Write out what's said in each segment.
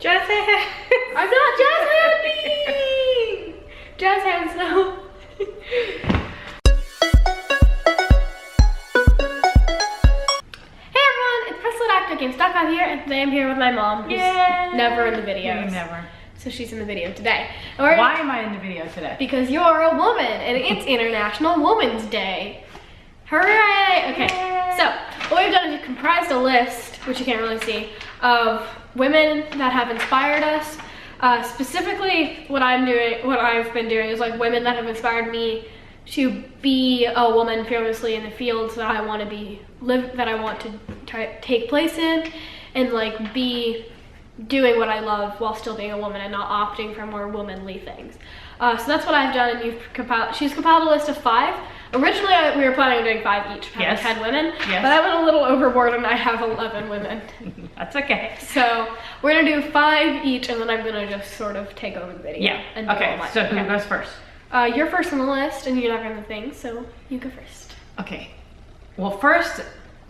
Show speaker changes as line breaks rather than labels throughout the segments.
Jazz hands.
I'm not jazz handing. Jazz hands though. Hey everyone, it's Presleytarian here, and today I'm here with my mom, who's never in the videos.
Never.
So she's in the video today.
Why am I in the video today?
Because you're a woman, and it's International Women's Day. Hooray! Okay, so what we've done is we've comprised a list, which you can't really see, of women that have inspired us. Specifically, what I've been doing is like women that have inspired me to be a woman fearlessly in the fields that I want to take place in, and like be doing what I love while still being a woman and not opting for more womanly things. So that's what I've done, and she's compiled a list of 5. Originally, we were planning on doing 5 each, having 10 women, but I went a little overboard and I have 11 women.
That's okay.
So we're gonna do 5 each, and then I'm gonna just sort of take over the video.
Yeah,
and do
okay, so who goes first?
You're first on the list, and you're not in the thing, so you go first.
Okay, well, first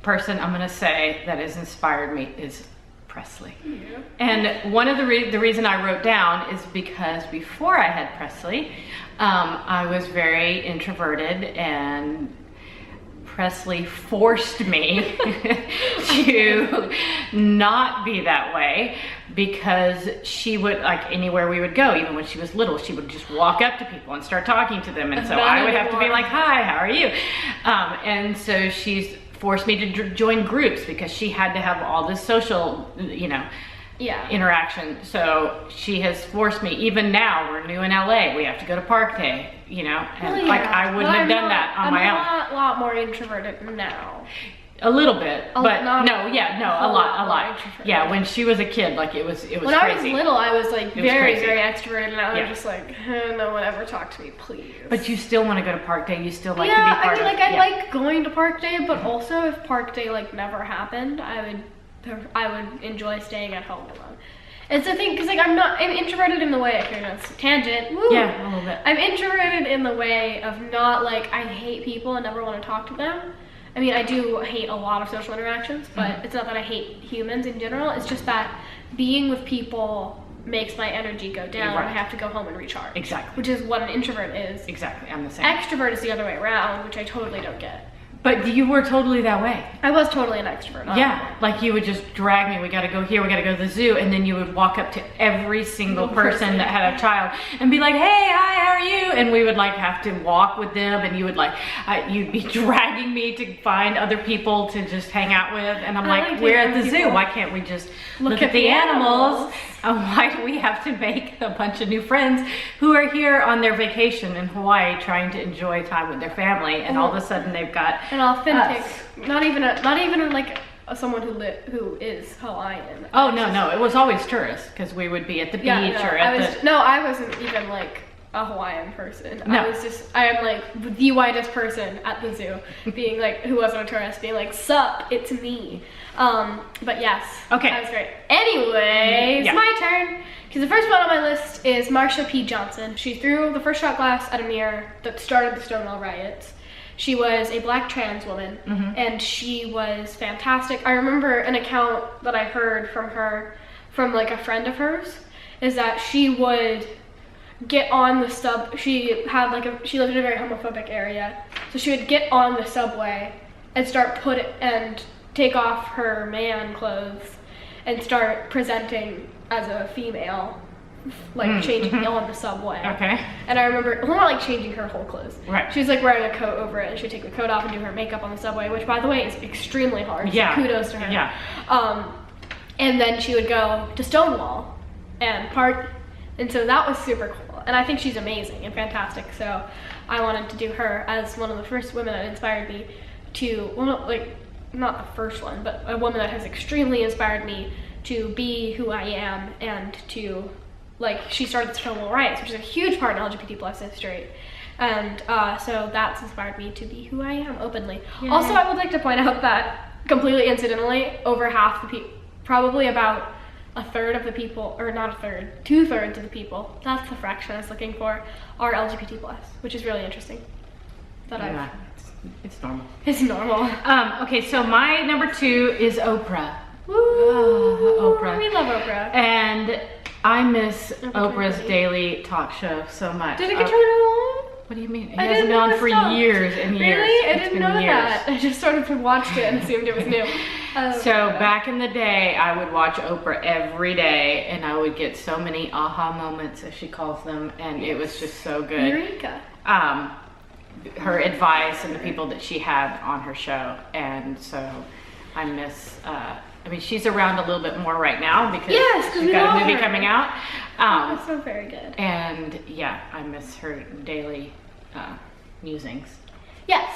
person I'm gonna say that has inspired me is Presley.
Yeah.
And one of the reason I wrote down is because before I had Presley, I was very introverted, and Presley forced me to not be that way, because she would, like, anywhere we would go, even when she was little, she would just walk up to people and start talking to them, and so I would have to be like, hi, how are you? And so she's forced me to join groups because she had to have all this social, interaction. So she has forced me. Even now, we're new in LA, we have to go to Park Day, and like I wouldn't have done that on my own.
I'm a lot more introverted now.
A little bit, but a lot. Yeah, when she was a kid, like it was crazy.
When I was little, I was like very extroverted, and I was just like, no one ever talk to me, please.
But you still want to go to Park Day. You still like to be part of it.
I like going to Park Day, but also if Park Day like never happened, I would enjoy staying at home alone. It's the thing, because like I'm introverted in the way, if you're not tangent. Woo,
yeah, a little bit.
I'm introverted in the way of not like, I hate people and never want to talk to them. I mean, I do hate a lot of social interactions, but it's not that I hate humans in general. It's just that being with people makes my energy go down, and I have to go home and recharge.
Exactly.
Which is what an introvert is.
Exactly, I'm the same.
Extrovert is the other way around, which I totally don't get.
But you were totally that way.
I was totally an extrovert.
Yeah, like you would just drag me, we gotta go here, we gotta go to the zoo, and then you would walk up to every single person that had a child and be like, hey, hi, how are you? And we would like have to walk with them, and you would like, you'd be dragging me to find other people to just hang out with, and I'm like, we're at the zoo, why can't we just look at the animals? And why do we have to make a bunch of new friends who are here on their vacation in Hawaii trying to enjoy time with their family, and all of a sudden they've got
an authentic, not even like someone who is Hawaiian.
Oh no, it was always tourists, because we would be at the beach or at
I wasn't even like a Hawaiian person.
No.
I am like the whitest person at the zoo, being like, who wasn't a tourist, being like, sup, it's me. But yes,
okay,
that was great. Anyways, my turn. Because the first one on my list is Marsha P. Johnson. She threw the first shot glass at a mirror that started the Stonewall riots. She was a black trans woman, and she was fantastic. I remember an account that I heard from her, from like a friend of hers, is that she would get on the she lived in a very homophobic area, so she would get on the subway and take off her man clothes and start presenting as a female, like changing on the subway.
Okay.
And I remember, well, not like changing her whole clothes.
Right.
She was like wearing a coat over it, and she'd take the coat off and do her makeup on the subway, which by the way is extremely hard.
Yeah.
So kudos to her.
Yeah.
And then she would go to Stonewall and party. And so that was super cool. And I think she's amazing and fantastic. So I wanted to do her as one of the first women that inspired me to, well, not the first one, but a woman that has extremely inspired me to be who I am, and to, like, she started the Stonewall riots, which is a huge part in LGBT plus history. And so that's inspired me to be who I am openly. Yay. Also, I would like to point out that, completely incidentally, over half the people, probably about a third of the people, or not a third, 2/3 of the people, that's the fraction I was looking for, are LGBT plus, which is really interesting.
It's normal.
It's normal.
Okay, so my number 2 is Oprah.
Woo!
Oprah.
We love Oprah.
And I miss
Oprah
Oprah's
Winfrey.
daily talk show so much.
Did it get turned on?
What do you mean? It
I
hasn't
didn't
been on
know
for
it stopped.
years and years.
Really? I
It's
didn't
been
know
years.
that. I just sort of watched it and assumed it was new.
So back in the day, I would watch Oprah every day, and I would get so many aha moments, as she calls them, and it was just so good.
Eureka.
Her advice and the people that she had on her show, and so I miss. I mean, she's around a little bit more right now because she's got a movie coming out.
That's so very good.
And yeah, I miss her daily musings.
Yes.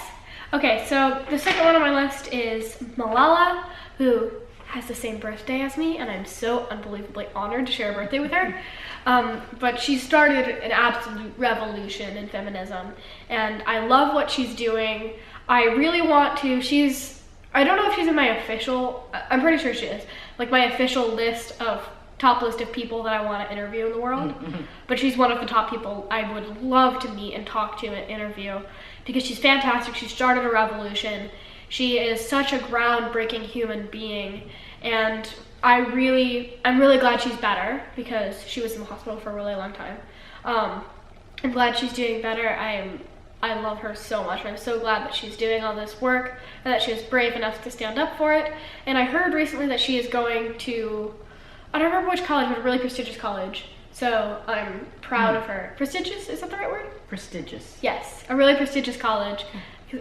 Okay, so the second one on my list is Malala, who has the same birthday as me, and I'm so unbelievably honored to share a birthday with her. But she started an absolute revolution in feminism, and I love what she's doing. I really want to, I don't know if she's in my official, I'm pretty sure she is, like my official top list of people that I want to interview in the world.
Mm-hmm.
But she's one of the top people I would love to meet and talk to and interview because she's fantastic. She started a revolution. She is such a groundbreaking human being, and I'm really glad she's better because she was in the hospital for a really long time. I'm glad she's doing better. I love her so much. I'm so glad that she's doing all this work and that she was brave enough to stand up for it. And I heard recently that she is going to, I don't remember which college, but a really prestigious college. So I'm proud of her. Prestigious, is that the right word?
Prestigious.
Yes, a really prestigious college,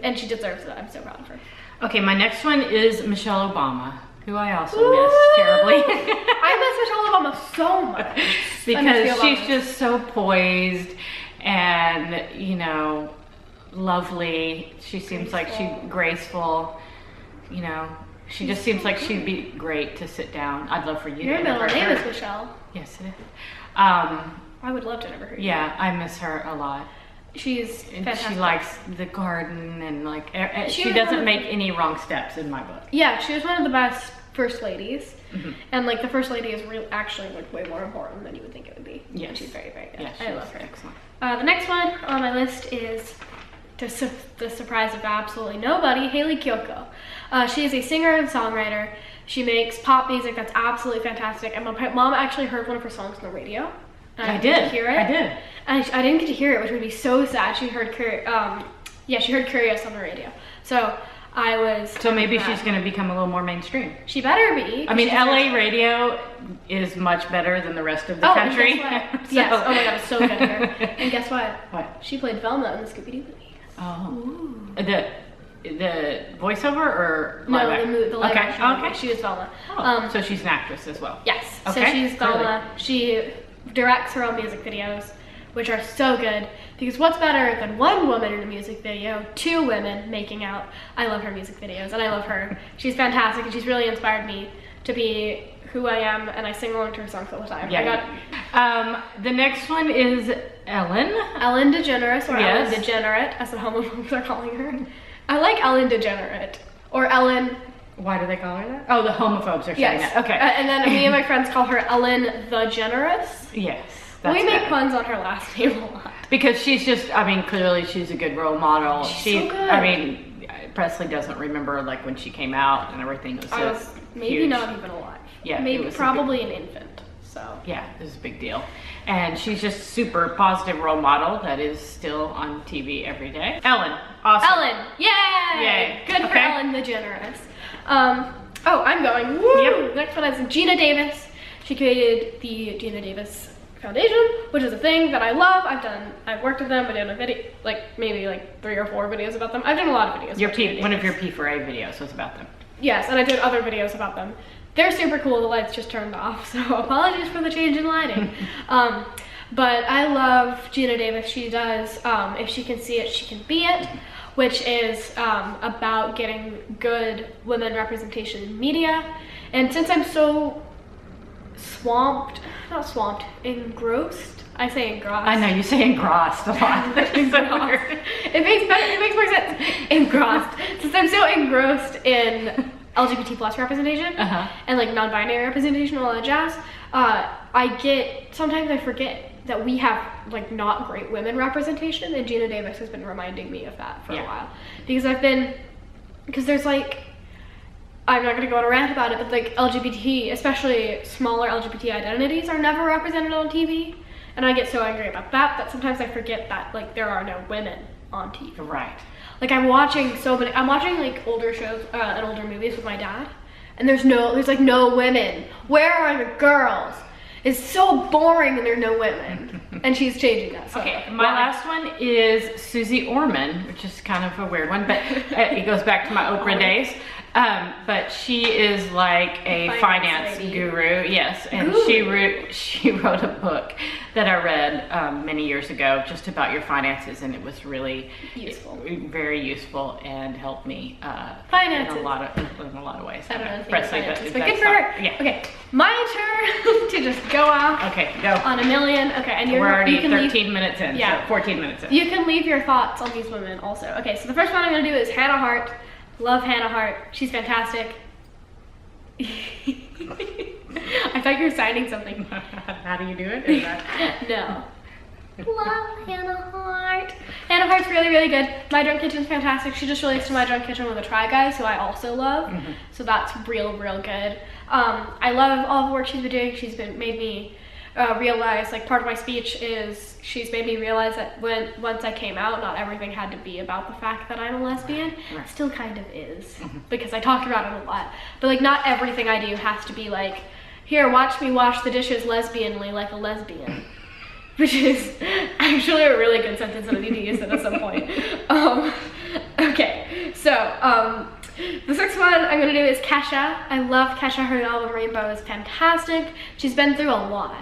and she deserves it. I'm so proud of her.
Okay, my next one is Michelle Obama, who I also miss terribly.
I miss Michelle Obama so much.
Because she's just so poised and, you know, lovely. She seems like she's graceful, you know. She just seems like she'd be great to sit down. I'd love for you
Your
to
middle
interview
name
her.
is Michelle.
Yes, it is.
I would love to interview her.
Yeah, I miss her a lot.
She's
And
fantastic.
she likes the garden and like
She
she
was
doesn't
one of-
make any wrong steps in my book.
Yeah, she was one of the best first ladies.
Mhm.
And like the first lady is actually like way more important than you would think it would be.
Yes.
And she's very, very good.
Yeah,
I love her.
Excellent.
The next one on my list is, to the surprise of absolutely nobody, Hayley Kiyoko. She is a singer and songwriter. She makes pop music that's absolutely fantastic. And my mom actually heard one of her songs on the radio. And
I
didn't get
did.
to hear it.
I did.
And I didn't get to hear it, which would be so sad. She heard she heard Curious on the radio. So I was.
So maybe she's going to become a little more mainstream.
She better be.
I mean,
she's
LA radio is much better than the rest of the
Oh,
country.
and guess what?
So-
Yes. Oh my god, it's so good here. And guess what?
What?
She played Velma in the Scooby-Doo movie.
Oh. The voiceover or live
No,
act-
the live
okay.
action
Okay.
movie. She was Velma.
Oh, so she's an actress as well.
Yes.
Okay,
So she's
clearly.
Velma. She directs her own music videos, which are so good. Because what's better than one woman in a music video, two women making out? I love her music videos, and I love her. She's fantastic, and she's really inspired me to be who I am, and I sing along to her songs all the time.
Yeah. The next one is Ellen.
Ellen DeGeneres, or
Yes.
Ellen DeGenerate, as the homophobes are calling her. I like Ellen DeGenerate, or Ellen.
Why do they call her that? Oh, the homophobes are saying
Yes.
that. Okay.
And then me and my friends call her Ellen the Generous.
Yes.
We make
better.
puns on her last name a lot.
Because she's just, I mean, clearly she's a good role model.
She's so good.
I mean, Presley doesn't remember like when she came out and everything.
I was maybe
huge.
not even alive.
Yeah, it
maybe
was a
probably an infant. So
Yeah, it was a big deal. And she's just super positive role model that is still on TV every day. Ellen, awesome.
Ellen, yay!
Yay.
Good for
Okay.
Ellen DeGeneres. Oh, I'm going. Woo!
Yep.
Next one is Geena Davis. She created the Geena Davis Foundation, which is a thing that I love. I've worked with them. I did a video, maybe 3 or 4 videos about them. I've done a lot of videos.
Your
about Geena
one of
Davis.
your P4A videos was about them.
Yes, and I did other videos about them. They're super cool. The lights just turned off, so apologies for the change in lighting. But I love Geena Davis. She does If She Can See It, She Can Be It, which is about getting good women representation in media. And since I'm so engrossed. I say engrossed.
I know, you say engrossed a lot. That's so weird.
It makes more sense. Engrossed. Since I'm so engrossed in LGBT plus representation and non-binary representation and all that jazz, sometimes I forget that we have not great women representation, and Geena Davis has been reminding me of that for a while. Because there's I'm not gonna go on a rant about it, but like LGBT, especially smaller LGBT identities, are never represented on TV. And I get so angry about that sometimes I forget that like there are no women on TV.
Right.
Like I'm watching like older shows and older movies with my dad, and there's like no women. Where are the girls? It's so boring when there are no women. And she's changing that. So.
Okay, my last one is Suze Orman, which is kind of a weird one, but it goes back to my Oprah days. But she is like a finance guru, yes, and she wrote a book that I read many years ago just about your finances, and it was really
useful,
very useful, and helped me
finances
in a lot of ways.
I don't know
Presley,
but good for her.
Yeah.
Okay, my turn to just go off.
Okay, go
on a million. Okay, and
we're already 13 minutes in.
Yeah,
so 14 minutes in.
You can leave your thoughts on these women also. Okay, so the first one I'm going to do is Hannah Hart. Love Hannah Hart. She's fantastic. I thought you were signing something.
How do you do it? Is that...
No. Love Hannah Hart. Hannah Hart's really, really good. My Drunk Kitchen's fantastic. She just released My Drunk Kitchen with the Try Guys, who I also love. So that's real good. I love all the work she's been doing. She's made me realize, like, part of my speech is she's made me realize that once I came out, not everything had to be about the fact that I'm a lesbian.
Right.
It still kind of is, because I talk about it a lot. But like, not everything I do has to be like, here, watch me wash the dishes lesbianly like a lesbian. Which is actually a really good sentence, and I need to use it at some point. Okay, so the next one I'm gonna do is Kesha. I love Kesha. Her album Rainbow is fantastic. She's been through a lot,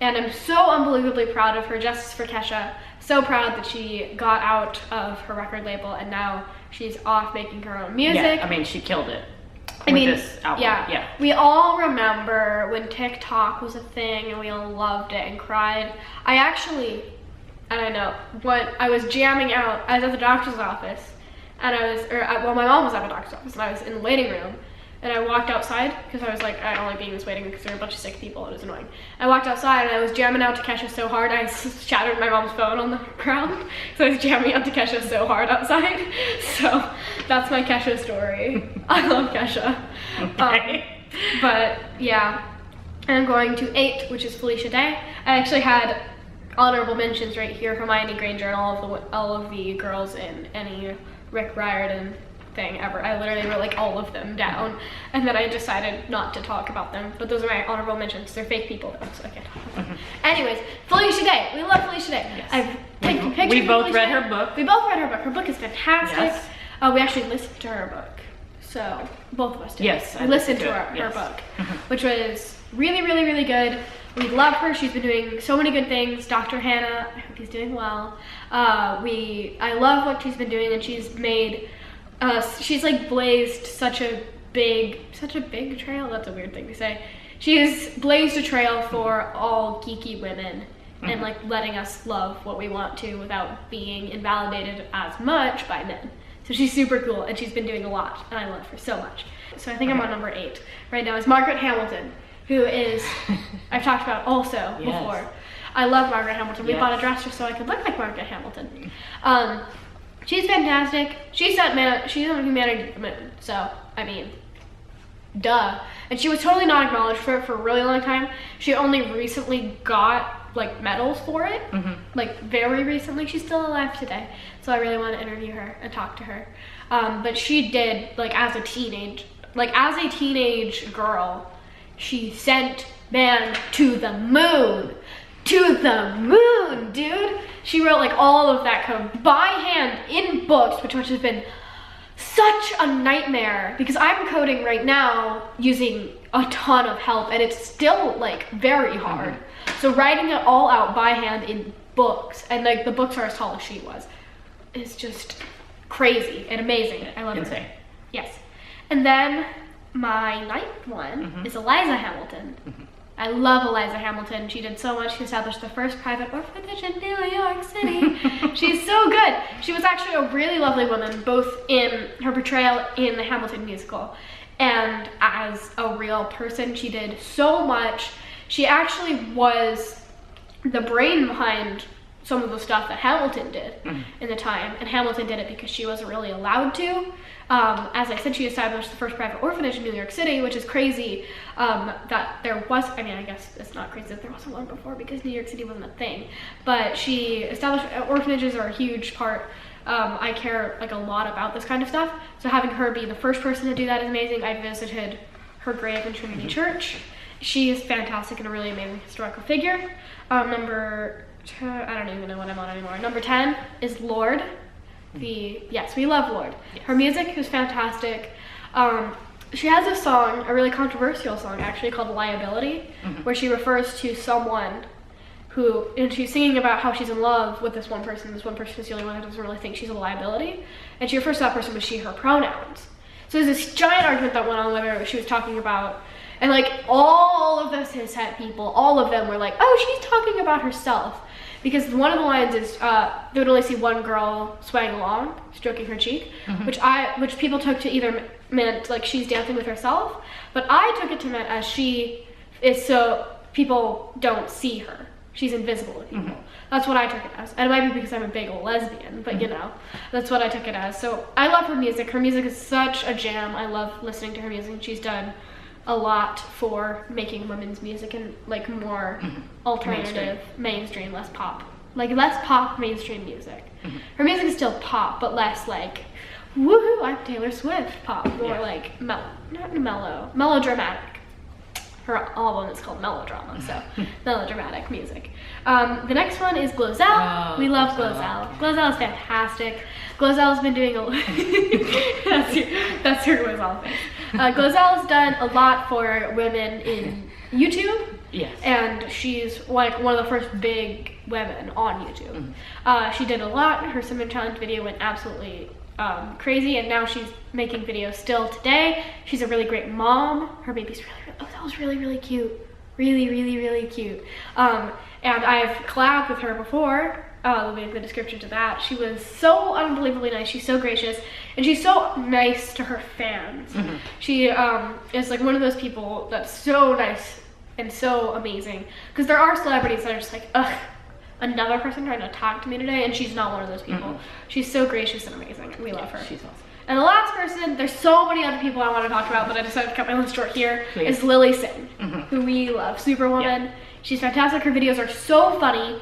and I'm so unbelievably proud of her. Justice for Kesha. So proud that she got out of her record label and now she's off making her own music.
Yeah, I mean, she killed it.
This album. Yeah. We all remember when TikTok was a thing and we all loved it and cried. I don't know, when I was jamming out, I was at the doctor's office, and my mom was at the doctor's office, and I was in the waiting room, and I walked outside, because I was like, I don't like being in this waiting room because there were a bunch of sick people, and it was annoying. I walked outside, and I was jamming out to Kesha so hard, I shattered my mom's phone on the ground, so I was jamming out to Kesha so hard outside. So that's my Kesha story. I love Kesha.
Okay.
But yeah, I'm going to 8, which is Felicia Day. I actually had honorable mentions right here: Hermione Granger and all of the girls in any Rick Riordan thing ever. I literally wrote like all of them down, and then I decided not to talk about them, but those are my honorable mentions. They're fake people though, so I can't talk about them. Anyways, Felicia Day. We love Felicia Day.
Yes.
I've taken pictures.
We both read her book.
We both read her book. Her book is fantastic.
Yes.
We actually listened to her book, so both of us did.
Yes,
we listened to her book, which was really, really, really good. We love her. She's been doing so many good things. Dr. Hannah, I hope he's doing well. I love what she's been doing, and she's made she's like blazed such a big trail. That's a weird thing to say. She has blazed a trail for all geeky women, and like letting us love what we want to without being invalidated as much by men. So she's super cool, and she's been doing a lot, and I love her so much. So I think I'm on number 8 right now. Is Margaret Hamilton, who is I've talked about also before. I love Margaret Hamilton. We bought a dress just so I could look like Margaret Hamilton. She's fantastic. She's on Humanity Commitment, so I mean, duh. And she was totally not acknowledged for it for a really long time. She only recently got like medals for it, like very recently. She's still alive today, so I really want to interview her and talk to her. But she did, like, as a teenage girl, she sent man to the moon. To the moon, dude. She wrote like all of that code by hand in books, which has been such a nightmare because I'm coding right now using a ton of help, and it's still like very hard. So writing it all out by hand in books, and like the books are as tall as she was, is just crazy and amazing. I love
Insane.
her. Yes. And then my 9th one is Eliza Hamilton. I love Eliza Hamilton. She did so much. She established the first private orphanage in New York City. She's so good. She was actually a really lovely woman, both in her portrayal in the Hamilton musical and as a real person. She did so much. She actually was the brain behind some of the stuff that Hamilton did in the time, and Hamilton did it because she wasn't really allowed to. As I said, she established the first private orphanage in New York City, which is crazy that there was, I mean, I guess it's not crazy that there wasn't one before because New York City wasn't a thing, but she established, orphanages are a huge part. I care like a lot about this kind of stuff, so having her be the first person to do that is amazing. I visited her grave in Trinity Church. She is fantastic and a really amazing historical figure. Number 10, I don't even know what I'm on anymore. Number 10 is Lorde. Yes, we love Lorde. Yes. Her music is fantastic. She has a song, a really controversial song actually, called Liability, where she refers to someone who, and she's singing about how she's in love with this one person is the only one that doesn't really think she's a liability, and she refers to that person with she, her pronouns. So there's this giant argument that went on whether she was talking about, and like all of the cishet people, all of them were like, oh, she's talking about herself. Because one of the lines is, they would only see one girl swaying along, stroking her cheek, which people took to either meant like she's dancing with herself, but I took it to mean as she is so people don't see her. She's invisible to people. That's what I took it as. And it might be because I'm a big old lesbian, but you know, that's what I took it as. So I love her music. Her music is such a jam. I love listening to her music. She's done a lot for making women's music and like more alternative, mainstream, less pop. Like less pop, mainstream music. Her music is still pop, but less like, woohoo, I'm Taylor Swift pop. More like not melodramatic. Her album is called Melodrama, so melodramatic music. The next one is Glozell. We love Glozell. Glozell is fantastic. Glozell's been doing that's her Glozell face. Glozell's done a lot for women in YouTube. Yes. And she's like one of the first big women on YouTube. She did a lot. Her Summer Challenge video went absolutely crazy, and now she's making videos still today. She's a really great mom. Her baby's that was really cute. Really cute. And I've collabed with her before. We'll leave the description to that. She was so unbelievably nice. She's so gracious, and she's so nice to her fans. She is like one of those people that's so nice and so amazing, because there are celebrities that are just like, ugh, another person trying to talk to me today, and she's not one of those people. She's so gracious and amazing. We love her. She's awesome. And the last person, there's so many other people I want to talk about, but I decided to cut my list short here, is Lily Singh, who we love. Superwoman. Yeah. She's fantastic. Her videos are so funny.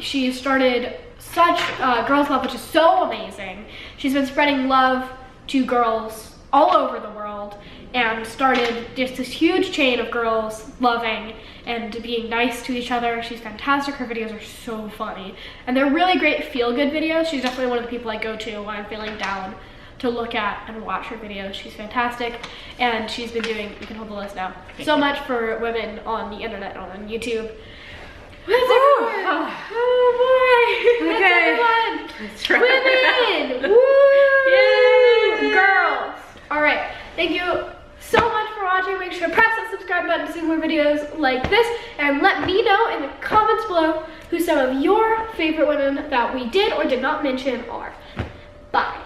She started such Girls Love, which is so amazing. She's been spreading love to girls all over the world, and started just this huge chain of girls loving and being nice to each other. She's fantastic. Her videos are so funny, and they're really great feel-good videos. She's definitely one of the people I go to when I'm feeling down to look at and watch her videos. She's fantastic, and she's been doing, you can hold the list now, so much for women on the internet, on YouTube. That's everyone. Oh boy. Okay. That's everyone. Women. Woo. Yay. Girls. All right. Thank you so much for watching. Make sure to press that subscribe button to see more videos like this, and let me know in the comments below who some of your favorite women that we did or did not mention are. Bye.